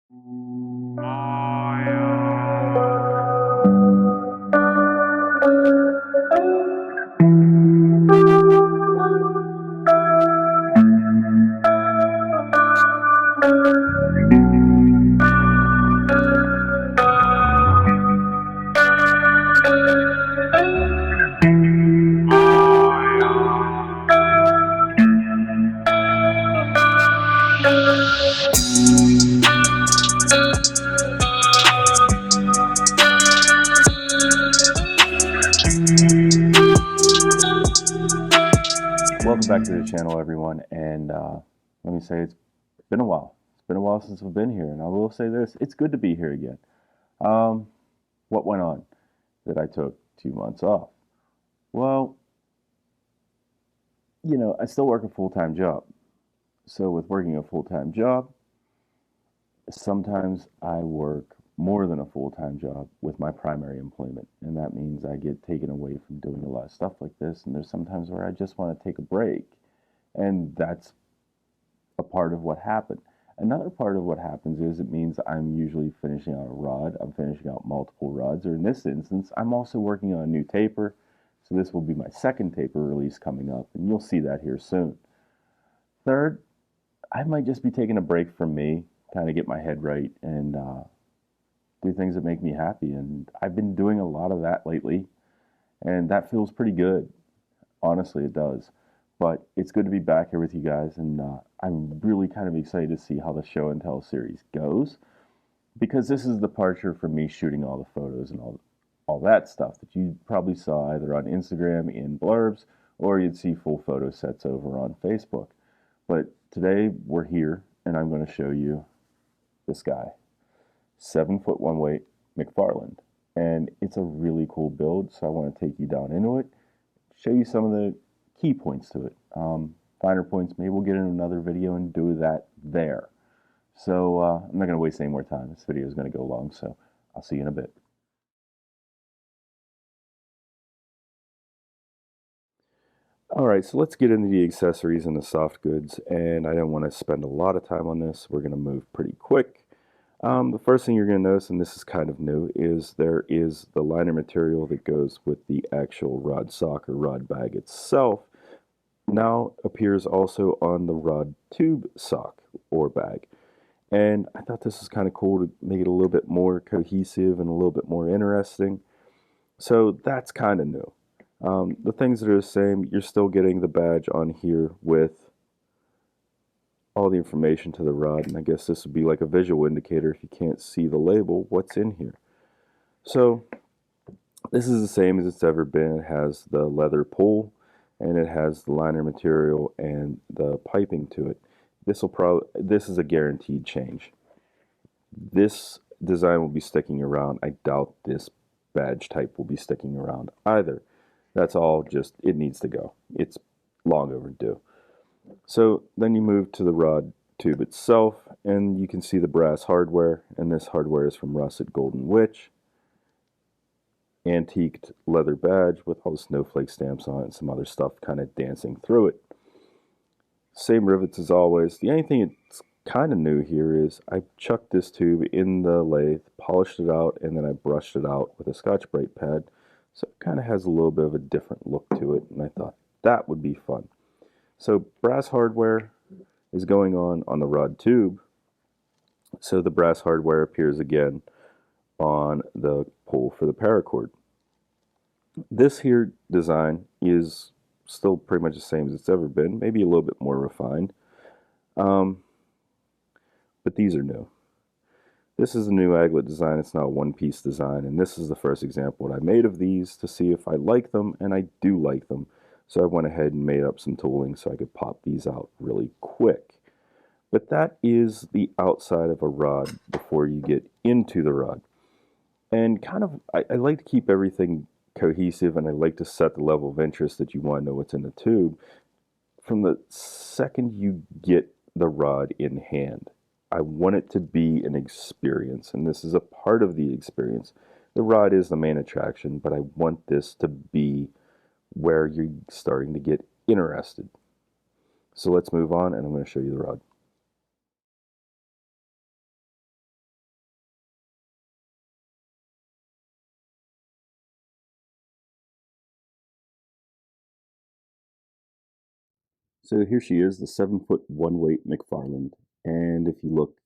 Welcome back to the channel, everyone, and let me say it's been a while. It's been a while since we've been here, and I will say this, it's good to be here again. What went on that I took 2 months off? Well, I still work a full-time job. So with working a full-time job, sometimes I work more than a full-time job with my primary employment, and that means I get taken away from doing a lot of stuff like this, and there's sometimes where I just want to take a break, and that's a part of what happened. Another part of what happens is it means I'm usually finishing out a rod. I'm finishing out multiple rods, or in this instance, I'm also working on a new taper. So this will be my second taper release coming up, and you'll see that here soon. Third, I might just be taking a break from me, kind of get my head right, and do things that make me happy. And I've been doing a lot of that lately, and that feels pretty good. Honestly, it does. But it's good to be back here with you guys, and I'm really kind of excited to see how the show and tell series goes, because this is the departure from me shooting all the photos and all that stuff that you probably saw either on Instagram in blurbs, or you'd see full photo sets over on Facebook. But today we're here, and I'm going to show you this guy, 7'1" weight McFarland, and it's a really cool build. So I want to take you down into it, show you some of the key points to it. Finer points, maybe we'll get in another video and do that there. So I'm not going to waste any more time. This video is going to go long, so I'll see you in a bit. Alright, so let's get into the accessories and the soft goods, and I don't want to spend a lot of time on this. We're going to move pretty quick. The first thing you're going to notice, and this is kind of new, is there is the liner material that goes with the actual rod sock or rod bag itself. Now appears also on the rod tube sock or bag. And I thought this was kind of cool to make it a little bit more cohesive and a little bit more interesting. So that's kind of new. The things that are the same, you're still getting the badge on here with all the information to the rod, and I guess this would be like a visual indicator if you can't see the label, what's in here. So this is the same as it's ever been. It has the leather pull, and it has the liner material and the piping to it. This is a guaranteed change. This design will be sticking around. I doubt this badge type will be sticking around either. That's all just, it needs to go. It's long overdue. So then you move to the rod tube itself, and you can see the brass hardware, and this hardware is from Russet Golden Witch. Antiqued leather badge with all the snowflake stamps on it and some other stuff kind of dancing through it. Same rivets as always. The only thing that's kind of new here is I chucked this tube in the lathe, polished it out, and then I brushed it out with a Scotch-Brite pad. So it kind of has a little bit of a different look to it, and I thought that would be fun. So brass hardware is going on the rod tube. So the brass hardware appears again on the pull for the paracord. This here design is still pretty much the same as it's ever been, maybe a little bit more refined, but these are new. This is a new Agate design. It's not a one-piece design, and this is the first example that I made of these to see if I like them, and I do like them. So I went ahead and made up some tooling so I could pop these out really quick. But that is the outside of a rod before you get into the rod. And kind of, I like to keep everything cohesive, and I like to set the level of interest that you want to know what's in the tube from the second you get the rod in hand. I want it to be an experience, and this is a part of the experience. The rod is the main attraction, but I want this to be where you're starting to get interested. So let's move on, and I'm going to show you the rod. So here she is, the 7 foot 1 weight McFarland. And if you look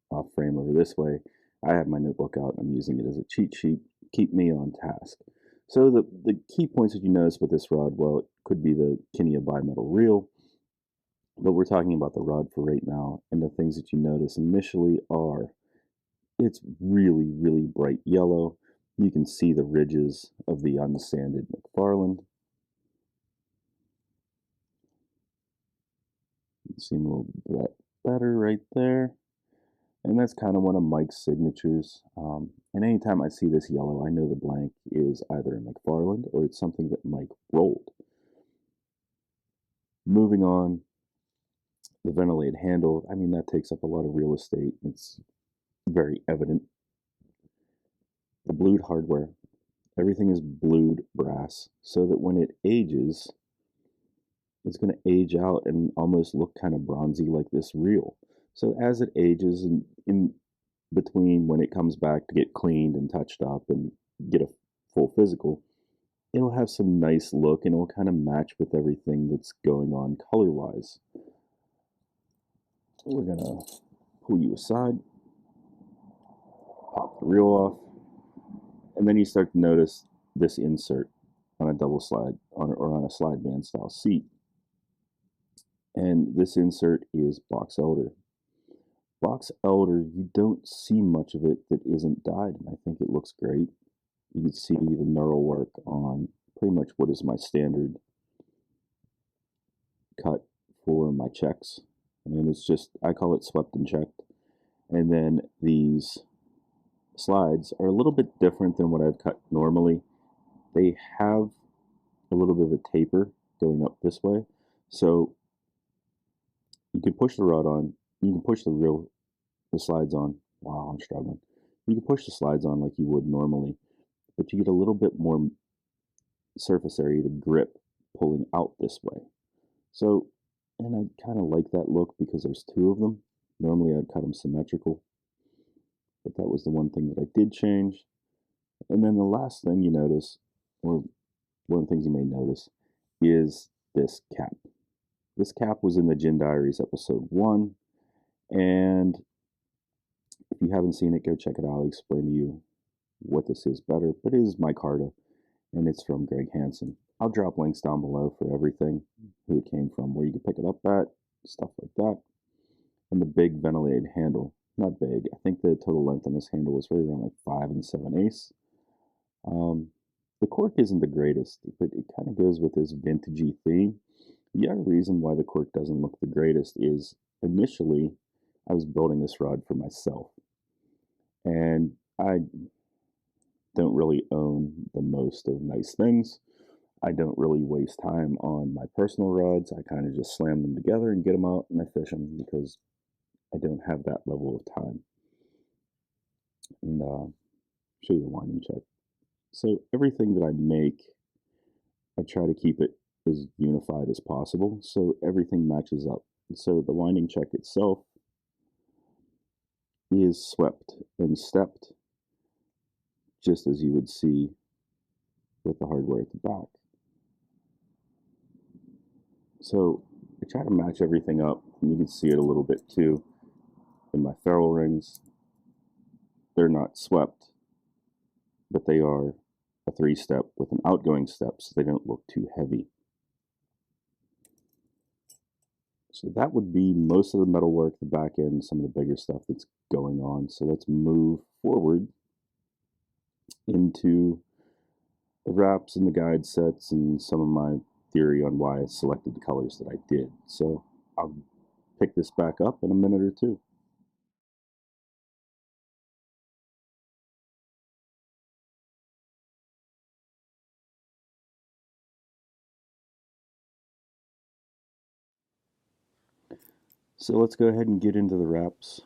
off frame over this way, I have my notebook out and I'm using it as a cheat sheet, keep me on task. So the key points that you notice with this rod, well, it could be the Kinia bimetal reel, but we're talking about the rod for right now. And the things that you notice initially are, it's really, really bright yellow. You can see the ridges of the unsanded McFarland. Seem a little bit better right there. And that's kind of one of Mike's signatures. And anytime I see this yellow, I know the blank is either a McFarland or it's something that Mike rolled. Moving on, the ventilated handle, I mean, that takes up a lot of real estate. It's very evident. The blued hardware, everything is blued brass so that when it ages, it's going to age out and almost look kind of bronzy like this reel. So as it ages and in between when it comes back to get cleaned and touched up and get a full physical, it'll have some nice look and it'll kind of match with everything that's going on color-wise. We're going to pull you aside, pop the reel off, and then you start to notice this insert on a double slide or on a slide band style seat. And this insert is box elder. Box elder, you don't see much of it that isn't dyed, and I think it looks great. You can see the knurl work on pretty much what is my standard cut for my checks. And it's just, I call it swept and checked. And then these slides are a little bit different than what I've cut normally. They have a little bit of a taper going up this way. So you can push the rod on, you can push the slides on. Wow, I'm struggling. You can push the slides on like you would normally, but you get a little bit more surface area to grip pulling out this way. So, and I kind of like that look because there's two of them. Normally I'd cut them symmetrical, but that was the one thing that I did change. And then the last thing you notice, or one of the things you may notice, is this cap. This cap was in the Gin Diaries episode 1, and if you haven't seen it, go check it out. I'll explain to you what this is better, but it is micarta, and it's from Greg Hansen. I'll drop links down below for everything, who it came from, where you can pick it up at, stuff like that. And the big ventilated handle, not big, I think the total length on this handle was right around like 5 7/8. The cork isn't the greatest, but it kind of goes with this vintagey theme. The other reason why the cork doesn't look the greatest is initially I was building this rod for myself, and I don't really own the most of nice things. I don't really waste time on my personal rods. I kind of just slam them together and get them out and I fish them because I don't have that level of time. And show you the winding check. So everything that I make, I try to keep it as unified as possible so everything matches up. So the winding check itself is swept and stepped just as you would see with the hardware at the back. So I try to match everything up, and you can see it a little bit too in my FerruleRings. They're not swept, but they are a 3-step with an outgoing step so they don't look too heavy. So that would be most of the metal work, the back end, some of the bigger stuff that's going on. So let's move forward into the wraps and the guide sets and some of my theory on why I selected the colors that I did. So I'll pick this back up in a minute or two. So let's go ahead and get into the wraps.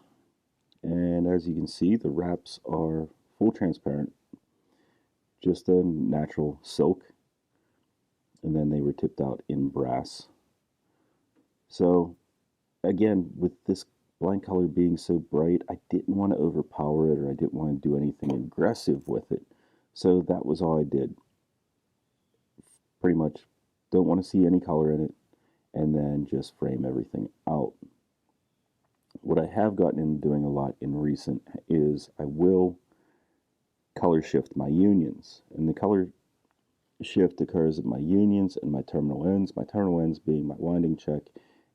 And as you can see, the wraps are full transparent, just a natural silk, and then they were tipped out in brass. So again, with this blind color being so bright, I didn't want to overpower it or I didn't want to do anything aggressive with it. So that was all I did. Pretty much don't want to see any color in it. and then just frame everything out. What I have gotten into doing a lot in recent is I will color shift my unions, and the color shift occurs at my unions and my terminal ends. My terminal ends being my winding check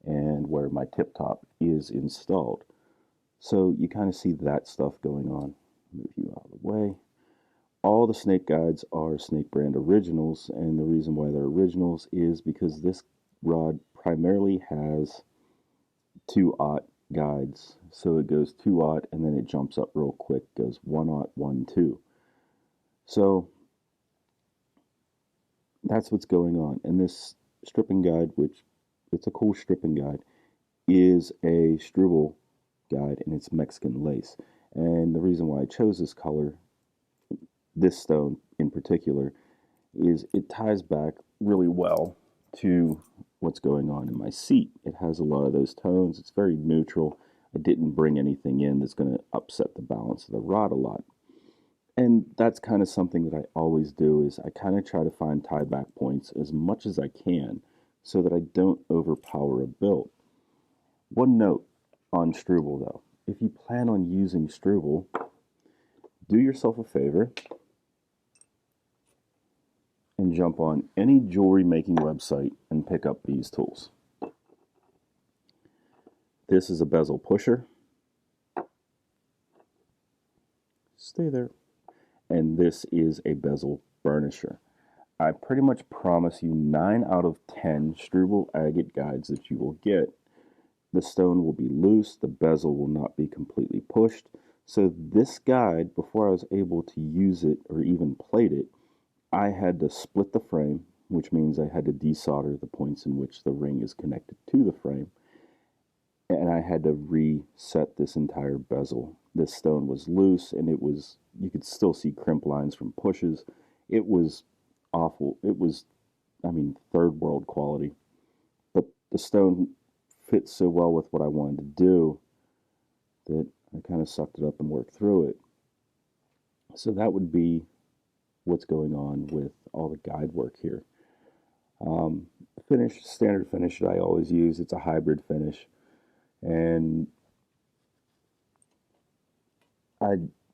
and where my tip top is installed. So you kind of see that stuff going on. Move you out of the way. All the snake guides are Snake brand originals, and the reason why they're originals is because this rod primarily has 2/0 guides. So it goes 2/0 and then it jumps up real quick, goes 1/0, 1, 2. So that's what's going on. And this stripping guide, which it's a cool stripping guide, is a Struble guide, and it's Mexican lace. And the reason why I chose this color, this stone in particular, is it ties back really well to what's going on in my seat. It has a lot of those tones. It's very neutral. I didn't bring anything in that's going to upset the balance of the rod a lot. And that's kind of something that I always do, is I kind of try to find tie back points as much as I can so that I don't overpower a build. One note on Struble though, if you plan on using Struble, do yourself a favor and jump on any jewelry making website and pick up these tools. This is a bezel pusher. Stay there. And this is a bezel burnisher. I pretty much promise you 9 out of 10 Struble agate guides that you will get, the stone will be loose, the bezel will not be completely pushed. So this guide, before I was able to use it or even plate it, I had to split the frame, which means I had to desolder the points in which the ring is connected to the frame. And I had to reset this entire bezel. This stone was loose, and it was, you could still see crimp lines from pushes. It was awful. It was, I mean, third world quality. But the stone fit so well with what I wanted to do that I kind of sucked it up and worked through it. So that would be what's going on with all the guide work here. Finish, standard finish that I always use. It's a hybrid finish. And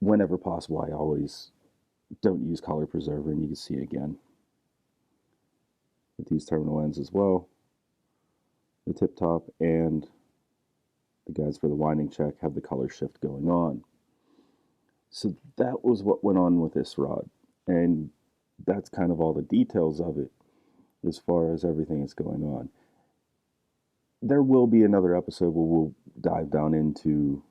whenever possible, I always don't use color preserver, and you can see it again with these terminal ends as well. The tip top and the guides for the winding check have the color shift going on. So that was what went on with this rod, and that's kind of all the details of it as far as everything that's going on. There will be another episode where we'll dive down into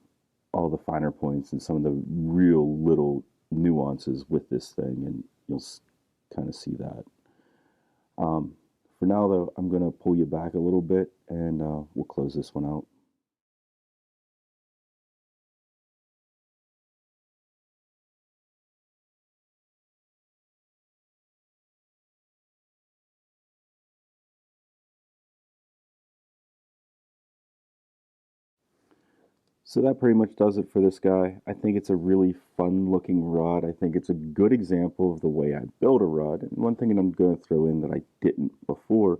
all the finer points and some of the real little nuances with this thing, and you'll kind of see that. For now, though, I'm going to pull you back a little bit, and we'll close this one out. So that pretty much does it for this guy. I think it's a really fun looking rod. I think it's a good example of the way I build a rod. And one thing that I'm going to throw in that I didn't before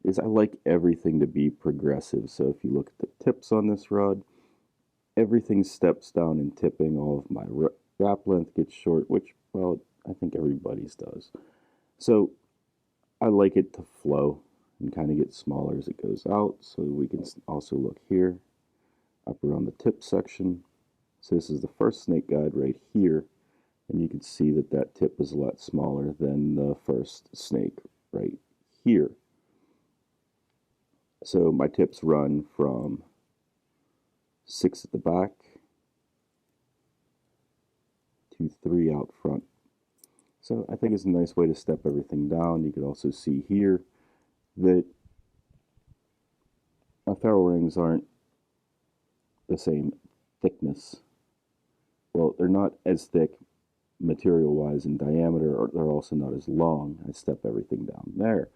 is I like everything to be progressive. So if you look at the tips on this rod, everything steps down in tipping. All of my wrap length gets short, which, well, I think everybody's does. So I like it to flow and kind of get smaller as it goes out. So we can also look here, up around the tip section. So this is the first snake guide right here, and you can see that that tip is a lot smaller than the first snake right here. So my tips run from 6 at the back to 3 out front. So I think it's a nice way to step everything down. You can also see here that FerruleRings aren't the same thickness. Well, they're not as thick material-wise in diameter, or they're also not as long. I step everything down there.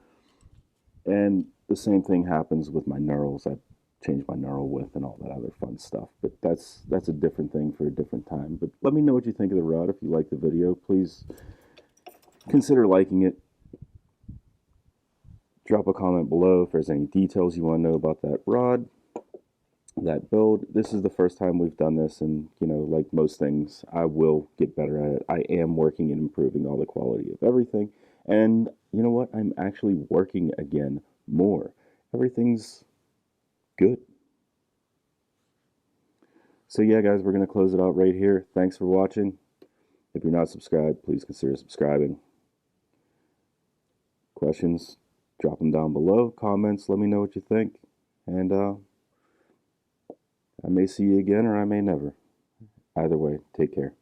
And the same thing happens with my knurls. I change my knurl width and all that other fun stuff. But that's a different thing for a different time. But let me know what you think of the rod. If you like the video, please consider liking it. Drop a comment below if there's any details you want to know about that rod, that build. This is the first time we've done this, and like most things, I will get better at it. I am working and improving all the quality of everything, and you know what, I'm actually working again more. Everything's good. So yeah, guys, we're going to close it out right here. Thanks for watching. If you're not subscribed, please consider subscribing. Questions, drop them down below. Comments, let me know what you think. And I may see you again or I may never. Either way, take care.